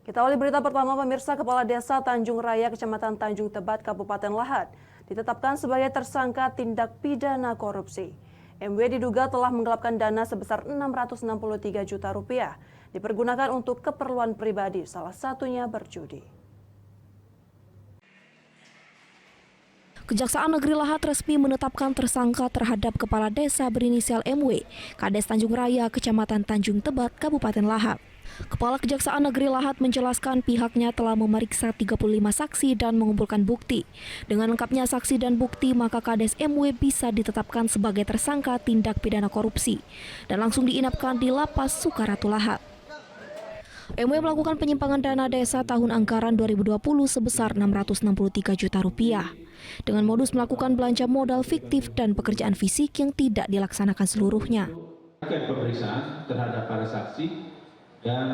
Kita awali berita pertama, pemirsa. Kepala Desa Tanjung Raya, Kecamatan Tanjung Tebat, Kabupaten Lahat, ditetapkan sebagai tersangka tindak pidana korupsi. MW diduga telah menggelapkan dana sebesar 663 juta rupiah, dipergunakan untuk keperluan pribadi, salah satunya berjudi. Kejaksaan Negeri Lahat resmi menetapkan tersangka terhadap Kepala Desa berinisial MW, Kades Tanjung Raya, Kecamatan Tanjung Tebat, Kabupaten Lahat. Kepala Kejaksaan Negeri Lahat menjelaskan pihaknya telah memeriksa 35 saksi dan mengumpulkan bukti. Dengan lengkapnya saksi dan bukti, maka Kades MW bisa ditetapkan sebagai tersangka tindak pidana korupsi dan langsung diinapkan di Lapas Sukaratu Lahat. MW melakukan penyimpangan dana desa tahun anggaran 2020 sebesar 663 juta rupiah dengan modus melakukan belanja modal fiktif dan pekerjaan fisik yang tidak dilaksanakan seluruhnya. Pemeriksaan terhadap para saksi dan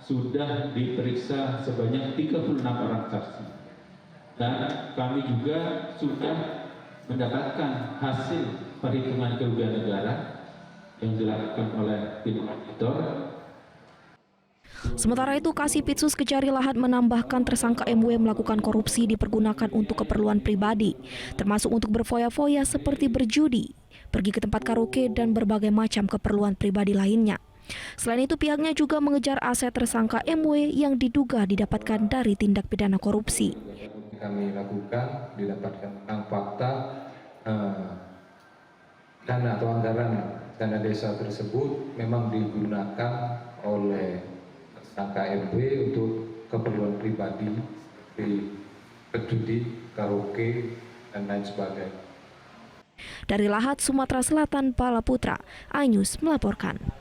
sudah diperiksa sebanyak 36 orang saksi. Dan kami juga sudah mendapatkan hasil perhitungan kerugian negara yang dilakukan oleh tim auditor. Sementara itu, Kasipitsus Kejari Lahat menambahkan tersangka MW melakukan korupsi dipergunakan untuk keperluan pribadi, termasuk untuk berfoya-foya seperti berjudi, pergi ke tempat karaoke, dan berbagai macam keperluan pribadi lainnya. Selain itu, pihaknya juga mengejar aset tersangka MW yang diduga didapatkan dari tindak pidana korupsi. Kami lakukan, didapatkan tentang fakta dana atau anggaran dana desa tersebut memang digunakan oleh tersangka MW untuk keperluan pribadi seperti berjudi, karaoke, dan lain sebagainya. Dari Lahat, Sumatera Selatan, Pala Putra, iNews melaporkan.